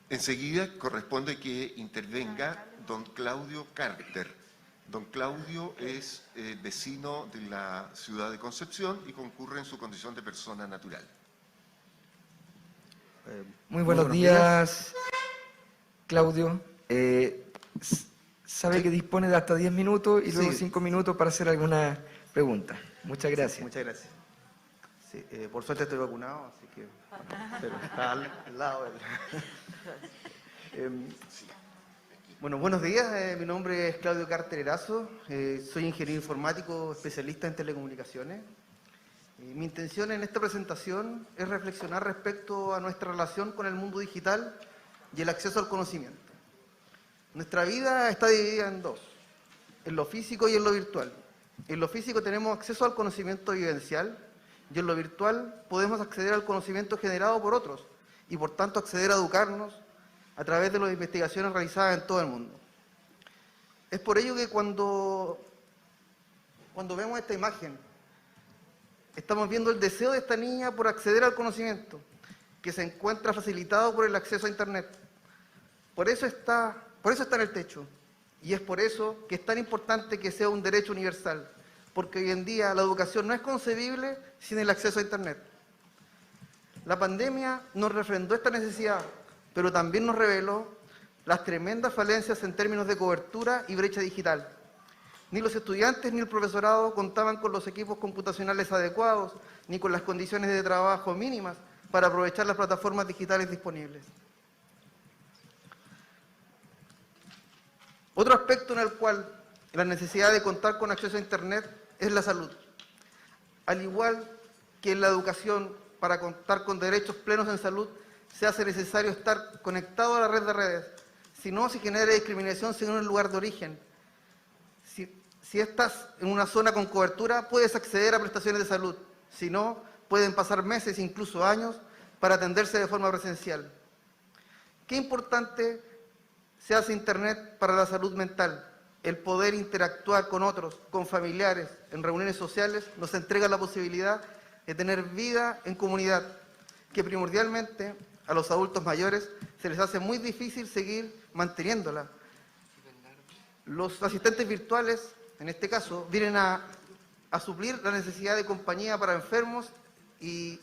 Enseguida corresponde que intervenga don Claudio Carter. Don Claudio es vecino de la ciudad de Concepción y concurre en su condición de persona natural. Muy buenos días, Claudio. Sabe Sí. que dispone de hasta 10 minutos y luego Sí. 5 minutos para hacer alguna pregunta. Muchas gracias. Muchas gracias. Sí, por suerte estoy vacunado, así que... Pero está al lado del... Bueno, buenos días. Mi nombre es Claudio Carter Erazo. Soy ingeniero informático especialista en telecomunicaciones. Mi intención en esta presentación es reflexionar respecto a nuestra relación con el mundo digital y el acceso al conocimiento. Nuestra vida está dividida en dos, en lo físico y en lo virtual. En lo físico tenemos acceso al conocimiento vivencial y en lo virtual podemos acceder al conocimiento generado por otros y por tanto acceder a educarnos a través de las investigaciones realizadas en todo el mundo. Es por ello que cuando vemos esta imagen, estamos viendo el deseo de esta niña por acceder al conocimiento, que se encuentra facilitado por el acceso a Internet. Por eso está en el techo, y es por eso que es tan importante que sea un derecho universal, porque hoy en día la educación no es concebible sin el acceso a Internet. La pandemia nos refrendó esta necesidad, pero también nos reveló las tremendas falencias en términos de cobertura y brecha digital. Ni los estudiantes ni el profesorado contaban con los equipos computacionales adecuados, ni con las condiciones de trabajo mínimas para aprovechar las plataformas digitales disponibles. Otro aspecto en el cual la necesidad de contar con acceso a Internet es la salud. Al igual que en la educación, para contar con derechos plenos en salud, se hace necesario estar conectado a la red de redes. Si no, se genera discriminación según el lugar de origen. Si estás en una zona con cobertura, puedes acceder a prestaciones de salud. Si no, pueden pasar meses, incluso años, para atenderse de forma presencial. Qué importante se hace Internet para la salud mental. El poder interactuar con otros, con familiares, en reuniones sociales, nos entrega la posibilidad de tener vida en comunidad, que primordialmente a los adultos mayores se les hace muy difícil seguir manteniéndola. Los asistentes virtuales, en este caso, vienen a suplir la necesidad de compañía para enfermos y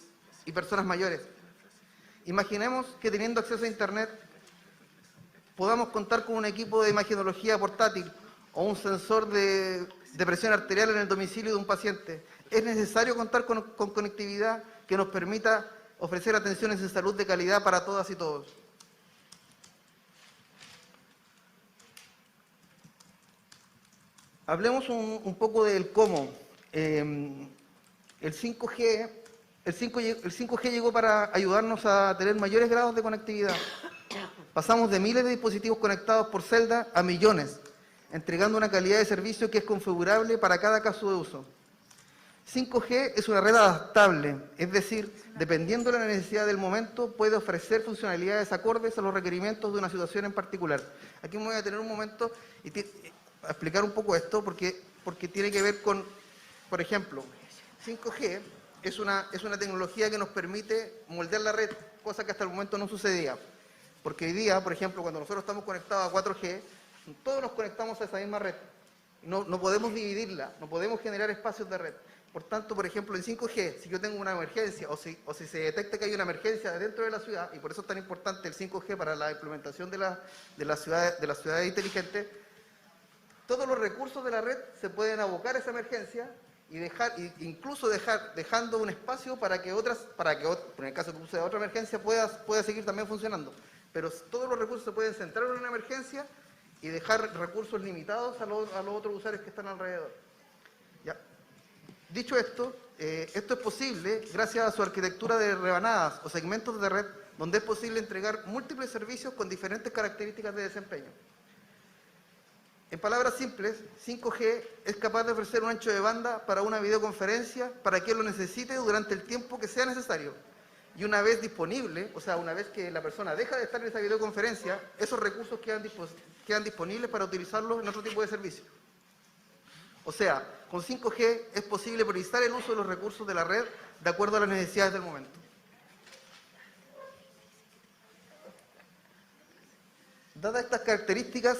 personas mayores. Imaginemos que teniendo acceso a Internet podamos contar con un equipo de imagenología portátil o un sensor de presión arterial en el domicilio de un paciente. Es necesario contar con conectividad que nos permita ofrecer atenciones en salud de calidad para todas y todos. Hablemos un poco del cómo. El 5G llegó para ayudarnos a tener mayores grados de conectividad. Pasamos de miles de dispositivos conectados por celda a millones, entregando una calidad de servicio que es configurable para cada caso de uso. 5G es una red adaptable, es decir, dependiendo de la necesidad del momento, puede ofrecer funcionalidades acordes a los requerimientos de una situación en particular. Aquí me voy a detener un momento y a explicar un poco esto, porque tiene que ver con, por ejemplo, 5G es una tecnología que nos permite moldear la red, cosa que hasta el momento no sucedía. Porque hoy día, por ejemplo, cuando nosotros estamos conectados a 4G, todos nos conectamos a esa misma red. No podemos dividirla, no podemos generar espacios de red. Por tanto, por ejemplo, en 5G, si yo tengo una emergencia o si se detecta que hay una emergencia dentro de la ciudad, y por eso es tan importante el 5G para la implementación de las ciudades inteligentes, todos los recursos de la red se pueden abocar a esa emergencia y dejando un espacio para que en el caso que suceda otra emergencia, pueda seguir también funcionando. Pero todos los recursos se pueden centrar en una emergencia y dejar recursos limitados a los otros usuarios que están alrededor. ¿Ya? Dicho esto, esto es posible gracias a su arquitectura de rebanadas o segmentos de red, donde es posible entregar múltiples servicios con diferentes características de desempeño. En palabras simples, 5G es capaz de ofrecer un ancho de banda para una videoconferencia para quien lo necesite durante el tiempo que sea necesario. Y una vez disponible, o sea, una vez que la persona deja de estar en esa videoconferencia, esos recursos quedan disponibles para utilizarlos en otro tipo de servicio. O sea, con 5G es posible priorizar el uso de los recursos de la red de acuerdo a las necesidades del momento. Dadas estas características,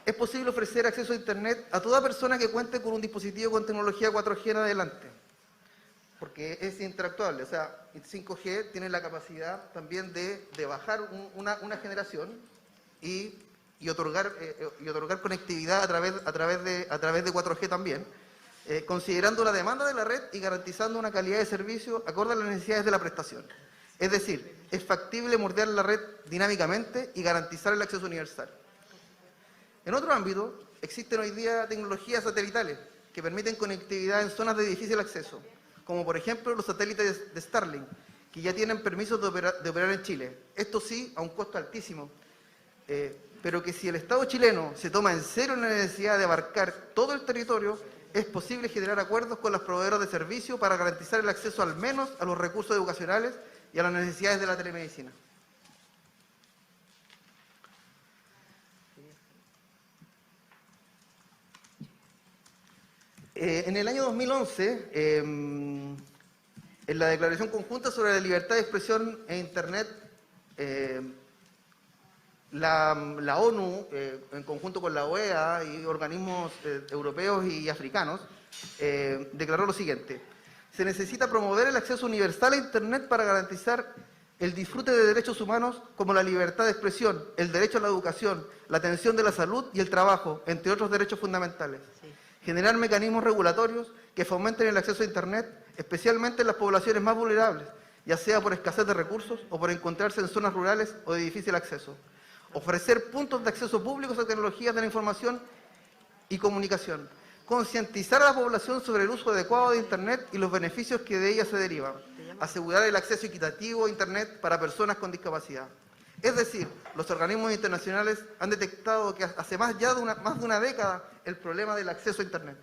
es posible ofrecer acceso a Internet a toda persona que cuente con un dispositivo con tecnología 4G en adelante, porque es interactuable. O sea, 5G tiene la capacidad también de bajar una generación y otorgar conectividad a través de 4G también, considerando la demanda de la red y garantizando una calidad de servicio acorde a las necesidades de la prestación. Es decir, es factible moldear la red dinámicamente y garantizar el acceso universal. En otro ámbito, existen hoy día tecnologías satelitales que permiten conectividad en zonas de difícil acceso, como por ejemplo los satélites de Starlink, que ya tienen permisos de operar en Chile. Esto sí, a un costo altísimo, pero que si el Estado chileno se toma en serio la necesidad de abarcar todo el territorio, es posible generar acuerdos con los proveedores de servicio para garantizar el acceso al menos a los recursos educacionales y a las necesidades de la telemedicina. En el año 2011, en la Declaración Conjunta sobre la Libertad de Expresión en Internet, la ONU, en conjunto con la OEA y organismos europeos y africanos, declaró lo siguiente: se necesita promover el acceso universal a Internet para garantizar el disfrute de derechos humanos como la libertad de expresión, el derecho a la educación, la atención de la salud y el trabajo, entre otros derechos fundamentales. Sí. Generar mecanismos regulatorios que fomenten el acceso a Internet, especialmente en las poblaciones más vulnerables, ya sea por escasez de recursos o por encontrarse en zonas rurales o de difícil acceso. Ofrecer puntos de acceso públicos a tecnologías de la información y comunicación. Concientizar a la población sobre el uso adecuado de Internet y los beneficios que de ella se derivan. Asegurar el acceso equitativo a Internet para personas con discapacidad. Es decir, los organismos internacionales han detectado que hace más de una década el problema del acceso a Internet.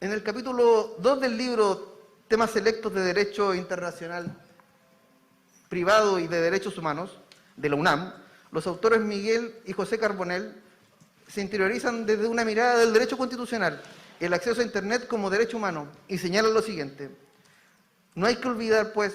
En el capítulo 2 del libro Temas Selectos de Derecho Internacional Privado y de Derechos Humanos, de la UNAM, los autores Miguel y José Carbonell se interiorizan desde una mirada del derecho constitucional, el acceso a Internet como derecho humano, y señalan lo siguiente: no hay que olvidar, pues,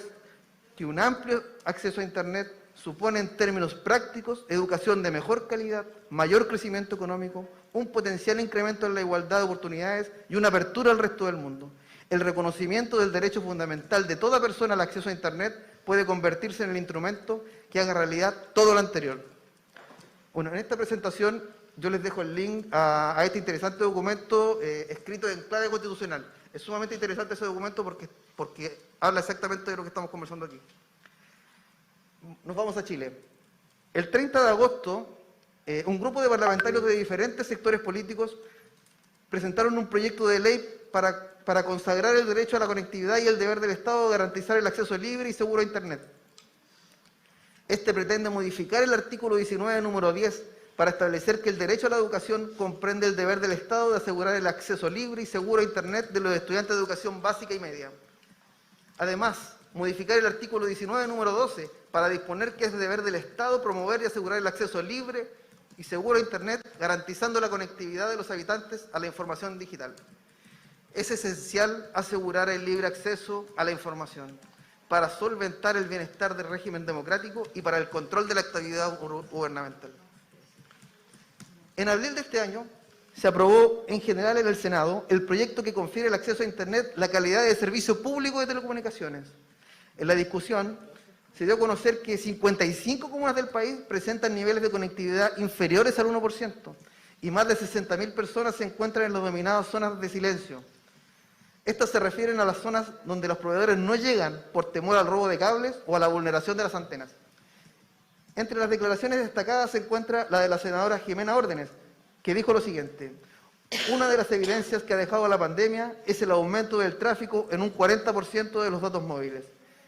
que un amplio acceso a Internet supone en términos prácticos educación de mejor calidad, mayor crecimiento económico, un potencial incremento en la igualdad de oportunidades y una apertura al resto del mundo. El reconocimiento del derecho fundamental de toda persona al acceso a Internet puede convertirse en el instrumento que haga realidad todo lo anterior. Bueno, en esta presentación yo les dejo el link a este interesante documento escrito en clave constitucional. Es sumamente interesante ese documento porque habla exactamente de lo que estamos conversando aquí. Nos vamos a Chile. El 30 de agosto, un grupo de parlamentarios de diferentes sectores políticos presentaron un proyecto de ley para consagrar el derecho a la conectividad y el deber del Estado de garantizar el acceso libre y seguro a Internet. Este pretende modificar el artículo 19, número 10, para establecer que el derecho a la educación comprende el deber del Estado de asegurar el acceso libre y seguro a Internet de los estudiantes de educación básica y media. Además, modificar el artículo 19, número 12, para disponer que es deber del Estado promover y asegurar el acceso libre y seguro a Internet, garantizando la conectividad de los habitantes a la información digital. Es esencial asegurar el libre acceso a la información para solventar el bienestar del régimen democrático y para el control de la actividad gubernamental. En abril de este año se aprobó en general en el Senado el proyecto que confiere el acceso a Internet la calidad de servicio público de telecomunicaciones. En la discusión se dio a conocer que 55 comunas del país presentan niveles de conectividad inferiores al 1% y más de 60.000 personas se encuentran en las denominadas zonas de silencio. Estas se refieren a las zonas donde los proveedores no llegan por temor al robo de cables o a la vulneración de las antenas. Entre las declaraciones destacadas se encuentra la de la senadora Jimena Órdenes, que dijo lo siguiente: una de las evidencias que ha dejado la pandemia es el aumento del tráfico en un 40% de los datos móviles.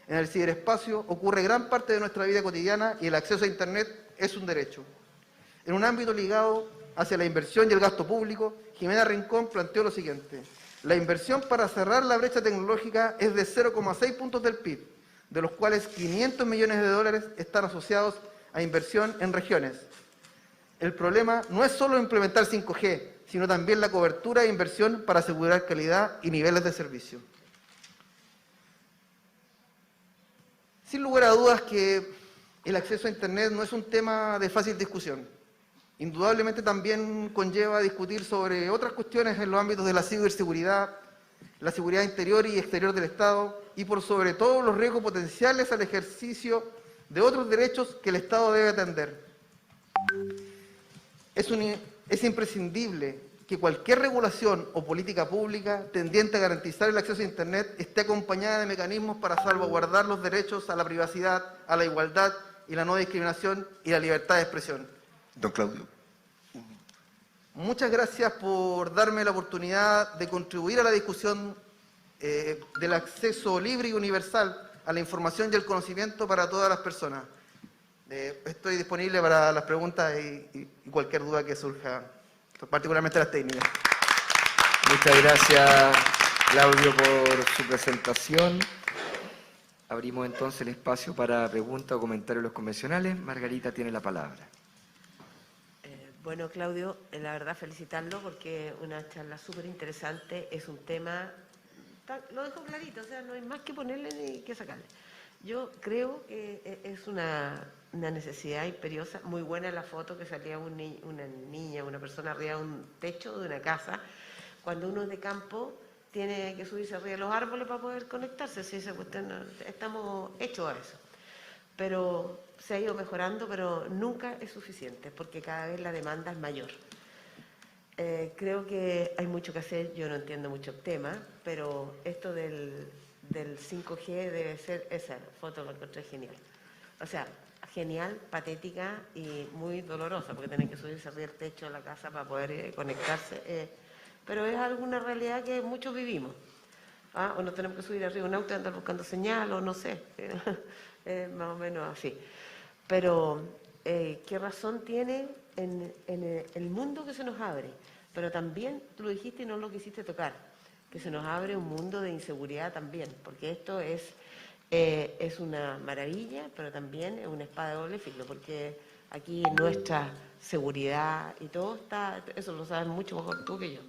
En el ciberespacio ocurre gran parte de nuestra vida cotidiana y el acceso a Internet es un derecho. En un ámbito ligado hacia la inversión y el gasto público, Jimena Rincón planteó lo siguiente: la inversión para cerrar la brecha tecnológica es de 0,6 puntos del PIB, de los cuales 500 millones de dólares están asociados a inversión en regiones. El problema no es solo implementar 5G, sino también la cobertura e inversión para asegurar calidad y niveles de servicio. Sin lugar a dudas que el acceso a Internet no es un tema de fácil discusión. Indudablemente también conlleva discutir sobre otras cuestiones en los ámbitos de la ciberseguridad, la seguridad interior y exterior del Estado y por sobre todo los riesgos potenciales al ejercicio de otros derechos que el Estado debe atender. Es imprescindible que cualquier regulación o política pública tendiente a garantizar el acceso a Internet esté acompañada de mecanismos para salvaguardar los derechos a la privacidad, a la igualdad y la no discriminación y la libertad de expresión. Don Claudio. Muchas gracias por darme la oportunidad de contribuir a la discusión del acceso libre y universal a la información y el conocimiento para todas las personas. Estoy disponible para las preguntas y cualquier duda que surja, particularmente las técnicas. Muchas gracias, Claudio, por su presentación. Abrimos entonces el espacio para preguntas o comentarios de los convencionales. Margarita tiene la palabra. Bueno, Claudio, la verdad felicitarlo porque una charla súper interesante, es un tema, lo dejo clarito, o sea, no hay más que ponerle ni que sacarle. Yo creo que es una necesidad imperiosa, muy buena la foto que salía una niña, una persona arriba de un techo de una casa. Cuando uno es de campo tiene que subirse arriba de los árboles para poder conectarse, si esa cuestión, estamos hechos a eso. Pero se ha ido mejorando, pero nunca es suficiente, porque cada vez la demanda es mayor. Creo que hay mucho que hacer, yo no entiendo mucho el tema, pero esto del 5G debe ser, esa foto la encontré genial. O sea, genial, patética y muy dolorosa, porque tienen que subirse arriba del techo de la casa para poder conectarse. Pero es alguna realidad que muchos vivimos. O nos tenemos que subir arriba de un auto y andar buscando señal, o no sé. Más o menos así. Pero, ¿qué razón tiene en el mundo que se nos abre? Pero también, tú lo dijiste y no lo quisiste tocar, que se nos abre un mundo de inseguridad también, porque esto es una maravilla, pero también es una espada de doble filo, porque aquí nuestra seguridad y todo está, eso lo sabes mucho mejor tú que yo.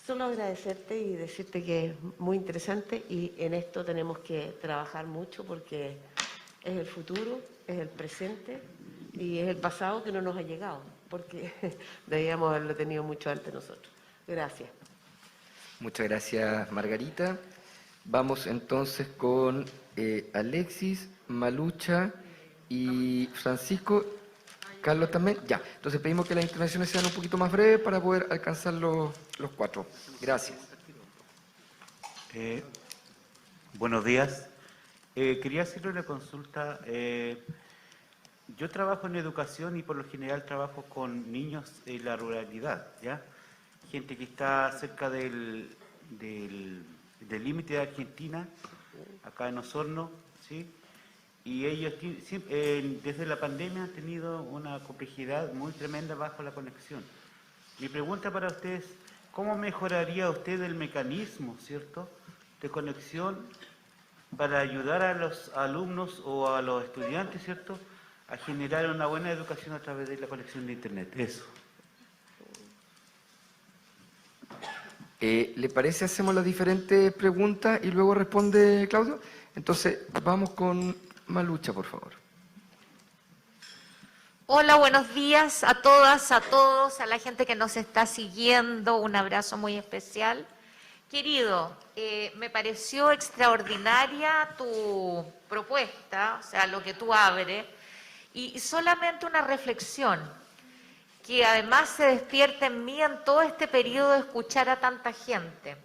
Solo agradecerte y decirte que es muy interesante y en esto tenemos que trabajar mucho porque es el futuro, es el presente y es el pasado que no nos ha llegado, porque debíamos haberlo tenido mucho antes nosotros. Gracias. Muchas gracias, Margarita. Vamos entonces con Alexis, Malucha y Francisco. Carlos también. Ya. Entonces pedimos que las intervenciones sean un poquito más breves para poder alcanzar los 4. Gracias. Buenos días. Quería hacerle una consulta. Yo trabajo en educación y por lo general trabajo con niños en la ruralidad, ¿ya? Gente que está cerca del límite de Argentina, acá en Osorno, ¿sí? Y ellos desde la pandemia han tenido una complejidad muy tremenda bajo la conexión. Mi pregunta para usted es, ¿cómo mejoraría usted el mecanismo, cierto, de conexión para ayudar a los alumnos o a los estudiantes, cierto, a generar una buena educación a través de la conexión de Internet? Eso. ¿Le parece hacemos las diferentes preguntas y luego responde Claudio? Entonces, vamos con Malucha, por favor. Hola, buenos días a todas, a todos, a la gente que nos está siguiendo. Un abrazo muy especial. Querido, me pareció extraordinaria tu propuesta, o sea, lo que tú abres, y solamente una reflexión, que además se despierta en mí en todo este periodo de escuchar a tanta gente,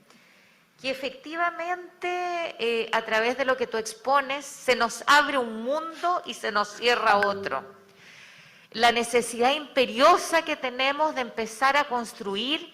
que efectivamente a través de lo que tú expones se nos abre un mundo y se nos cierra otro. La necesidad imperiosa que tenemos de empezar a construir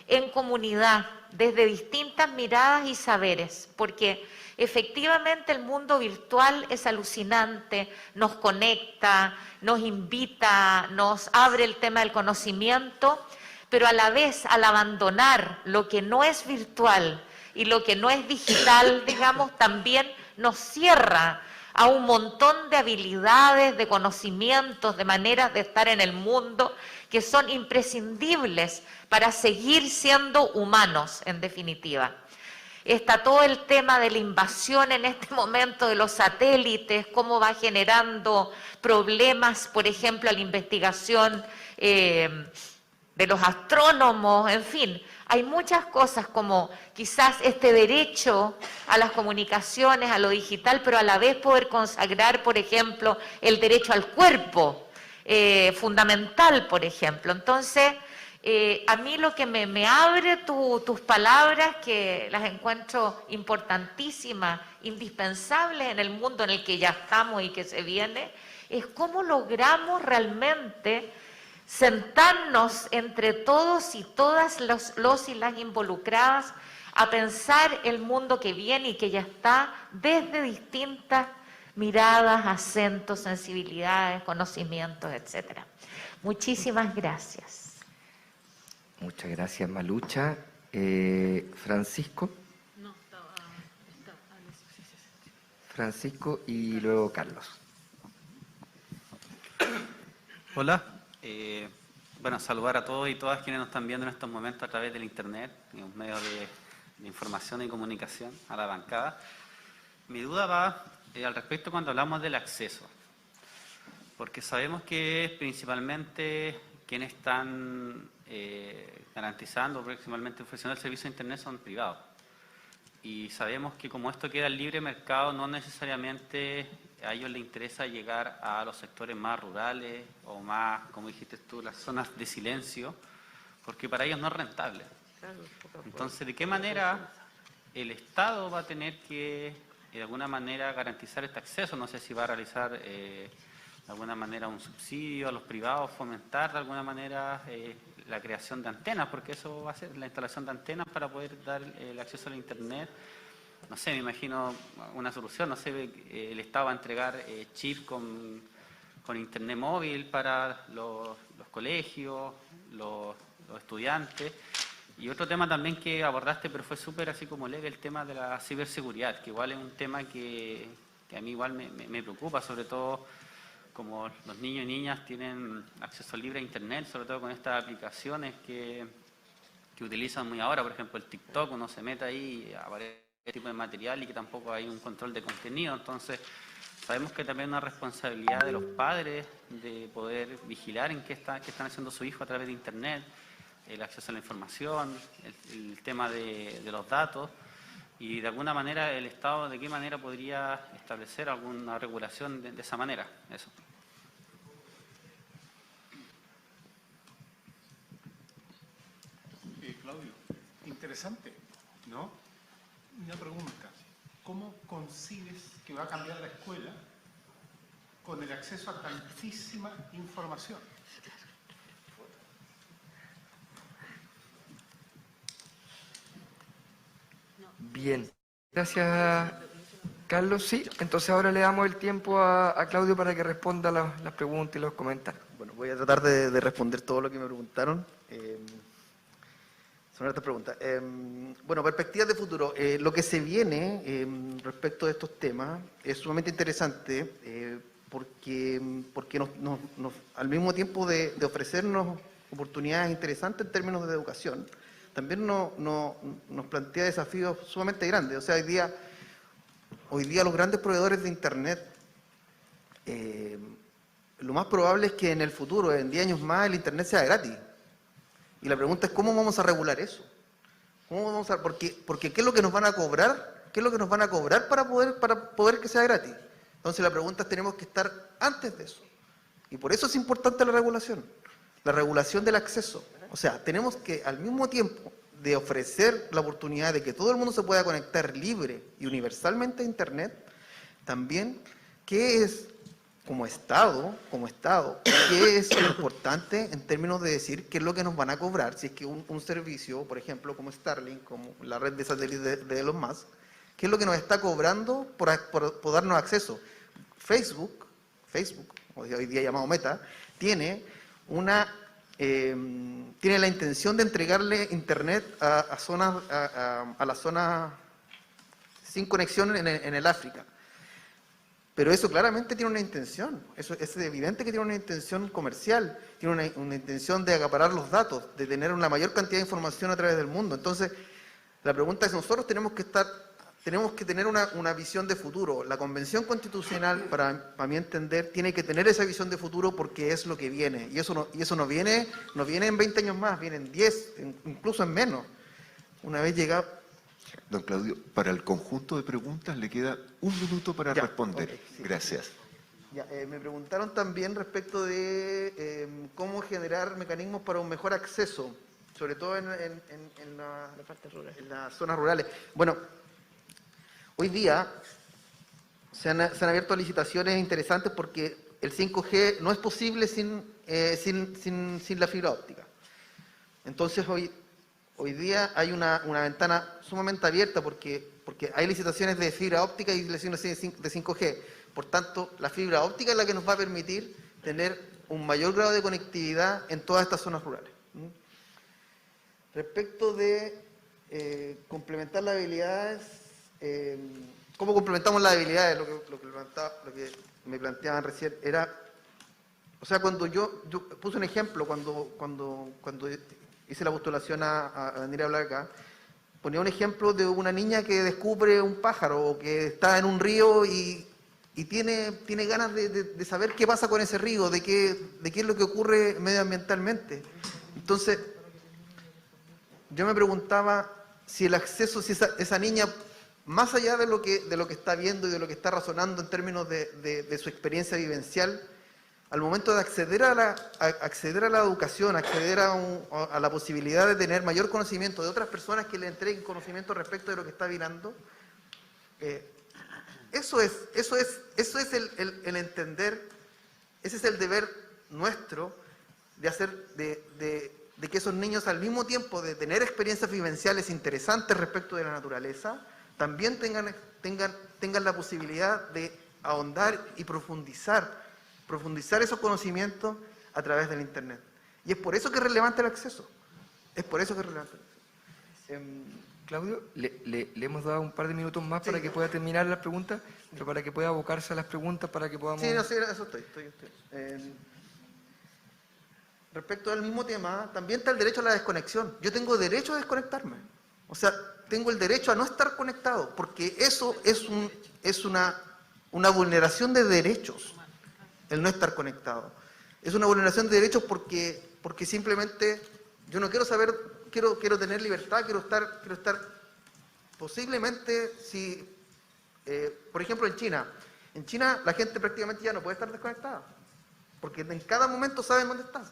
en comunidad, desde distintas miradas y saberes, porque efectivamente el mundo virtual es alucinante, nos conecta, nos invita, nos abre el tema del conocimiento, pero a la vez al abandonar lo que no es virtual y lo que no es digital, digamos, también nos cierra a un montón de habilidades, de conocimientos, de maneras de estar en el mundo que son imprescindibles para seguir siendo humanos, en definitiva. Está todo el tema de la invasión en este momento de los satélites, cómo va generando problemas, por ejemplo, a la investigación de los astrónomos, en fin. Hay muchas cosas como quizás este derecho a las comunicaciones, a lo digital, pero a la vez poder consagrar, por ejemplo, el derecho al cuerpo, fundamental, por ejemplo. Entonces, a mí lo que me abre tus palabras, que las encuentro importantísimas, indispensables en el mundo en el que ya estamos y que se viene, es cómo logramos realmente sentarnos entre todos y todas los y las involucradas a pensar el mundo que viene y que ya está desde distintas miradas, acentos, sensibilidades, conocimientos, etcétera. Muchísimas gracias. Muchas gracias, Malucha. Francisco. Francisco y luego Carlos. Hola. Bueno, saludar a todos y todas quienes nos están viendo en estos momentos a través del Internet, en un medio de información y comunicación, a la bancada. Mi duda va al respecto cuando hablamos del acceso, porque sabemos que principalmente quienes están garantizando, principalmente ofreciendo el servicio de Internet son privados. Y sabemos que como esto queda en libre mercado, no necesariamente a ellos les interesa llegar a los sectores más rurales o más, como dijiste tú, las zonas de silencio, porque para ellos no es rentable. Entonces, ¿de qué manera el Estado va a tener que, de alguna manera, garantizar este acceso? No sé si va a realizar, de alguna manera, un subsidio a los privados, fomentar, de alguna manera, la creación de antenas, porque eso va a ser la instalación de antenas para poder dar el acceso al Internet. No sé, me imagino una solución, no sé, el Estado va a entregar chips con Internet móvil para los colegios, los estudiantes. Y otro tema también que abordaste, pero fue súper así como leve, el tema de la ciberseguridad, que igual es un tema que a mí igual me preocupa, sobre todo como los niños y niñas tienen acceso libre a Internet, sobre todo con estas aplicaciones que utilizan muy ahora, por ejemplo el TikTok, uno se mete ahí y aparece este tipo de material y que tampoco hay un control de contenido. Entonces sabemos que también hay una responsabilidad de los padres de poder vigilar en qué están haciendo su hijo a través de Internet, el acceso a la información, el tema de los datos, y de alguna manera el Estado de qué manera podría establecer alguna regulación de esa manera. Eso. Claudio, interesante, ¿no? Una pregunta, ¿cómo concibes que va a cambiar la escuela con el acceso a tantísima información? Bien, gracias, Carlos. Sí, entonces ahora le damos el tiempo a Claudio para que responda las preguntas y los comentarios. Bueno, voy a tratar de responder todo lo que me preguntaron. Son hartas preguntas. Bueno, perspectivas de futuro. Lo que se viene respecto de estos temas es sumamente interesante porque al mismo tiempo de ofrecernos oportunidades interesantes en términos de educación, también nos plantea desafíos sumamente grandes. O sea, hoy día los grandes proveedores de Internet, lo más probable es que en el futuro, en 10 años más, el Internet sea gratis. Y la pregunta es, ¿cómo vamos a regular eso? Porque ¿qué es lo que nos van a cobrar? ¿Qué es lo que nos van a cobrar para poder que sea gratis? Entonces la pregunta es, tenemos que estar antes de eso. Y por eso es importante la regulación del acceso. O sea, tenemos que, al mismo tiempo de ofrecer la oportunidad de que todo el mundo se pueda conectar libre y universalmente a Internet, también, ¿qué es como Estado, qué es lo importante en términos de decir qué es lo que nos van a cobrar? Si es que un servicio, por ejemplo, como Starlink, como la red de satélites de Elon Musk, ¿qué es lo que nos está cobrando por darnos acceso? Facebook, hoy día llamado Meta, tiene la intención de entregarle Internet a las zonas sin conexión en el África. Pero eso claramente tiene una intención, eso es evidente que tiene una intención comercial, tiene una intención de acaparar los datos, de tener una mayor cantidad de información a través del mundo. Entonces, La pregunta es, nosotros tenemos que tener una visión de futuro. La Convención Constitucional, para mi entender, tiene que tener esa visión de futuro porque es lo que viene. Y eso no viene en 20 años más, viene en 10, incluso en menos. Una vez llegado... Don Claudio, para el conjunto de preguntas le queda 1 minuto para Ya, responder. ok, sí. Gracias. Ya, me preguntaron también respecto de cómo generar mecanismos para un mejor acceso, sobre todo en La parte rural. las zonas rurales. Bueno, hoy día se han abierto licitaciones interesantes porque el 5G no es posible sin la fibra óptica. Entonces hoy día hay una ventana sumamente abierta porque hay licitaciones de fibra óptica y licitaciones de 5G. Por tanto, la fibra óptica es la que nos va a permitir tener un mayor grado de conectividad en todas estas zonas rurales. Respecto de complementar las habilidades, ¿cómo complementamos las habilidades? Lo que me planteaban recién era, o sea, cuando yo puse un ejemplo, cuando hice la postulación a venir a hablar acá, ponía un ejemplo de una niña que descubre un pájaro o que está en un río y tiene ganas de saber qué pasa con ese río, de qué es lo que ocurre medioambientalmente. Entonces, yo me preguntaba si el acceso, si esa niña, más allá de lo que está viendo y de lo que está razonando en términos de su experiencia vivencial, al momento de acceder a la educación, acceder a la posibilidad de tener mayor conocimiento de otras personas que le entreguen conocimiento respecto de lo que está mirando, eso es el entender, ese es el deber nuestro de hacer de que esos niños, al mismo tiempo de tener experiencias vivenciales interesantes respecto de la naturaleza, también tengan la posibilidad de ahondar y profundizar esos conocimientos a través del Internet. Y es por eso que es relevante el acceso. Claudio, le hemos dado un par de minutos más para que pueda terminar las preguntas, pero para que pueda abocarse a las preguntas, para que podamos... Sí, no, sí, eso estoy. Respecto al mismo tema, también está el derecho a la desconexión. Yo tengo derecho a desconectarme. O sea, tengo el derecho a no estar conectado, porque eso es una vulneración de derechos, el no estar conectado. Es una vulneración de derechos porque simplemente yo no quiero saber, quiero tener libertad, quiero estar posiblemente, si, por ejemplo, en China la gente prácticamente ya no puede estar desconectada, porque en cada momento saben dónde estás.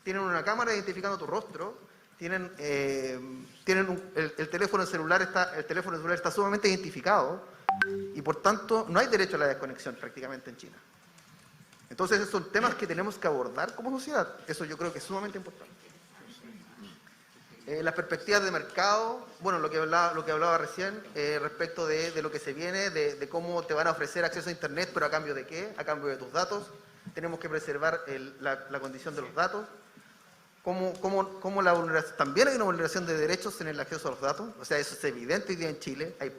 Tienen una cámara identificando tu rostro, el teléfono celular está sumamente identificado y por tanto no hay derecho a la desconexión prácticamente en China. Entonces esos son temas que tenemos que abordar como sociedad. Eso yo creo que es sumamente importante. Las perspectivas de mercado, bueno, lo que hablaba recién respecto de lo que se viene, de cómo te van a ofrecer acceso a Internet, pero a cambio de qué, a cambio de tus datos. Tenemos que preservar la condición de los datos. Cómo la vulneración, también hay una vulneración de derechos en el acceso a los datos, o sea, eso es evidente hoy día en Chile, hay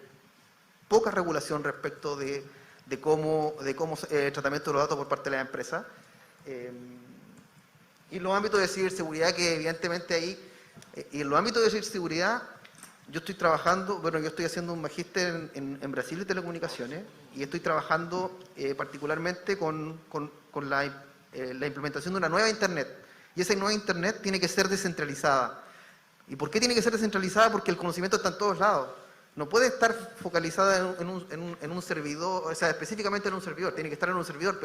poca regulación respecto de cómo el tratamiento de los datos por parte de las empresas. Y los ámbitos de ciberseguridad que evidentemente ahí, y en los ámbitos de ciberseguridad, yo estoy haciendo un magíster en Brasil de telecomunicaciones y estoy trabajando particularmente con la implementación de una nueva Internet. Y esa nueva Internet tiene que ser descentralizada. ¿Y por qué tiene que ser descentralizada? Porque el conocimiento está en todos lados. No puede estar focalizada en un servidor, o sea, específicamente en un servidor. Tiene que estar en un servidor,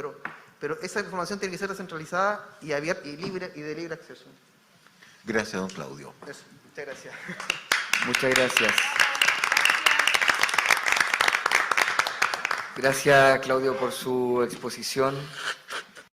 pero esa información tiene que ser descentralizada y abierta y libre y de libre acceso. Gracias, don Claudio. Eso. Muchas gracias. Muchas gracias. Gracias, Claudio, por su exposición.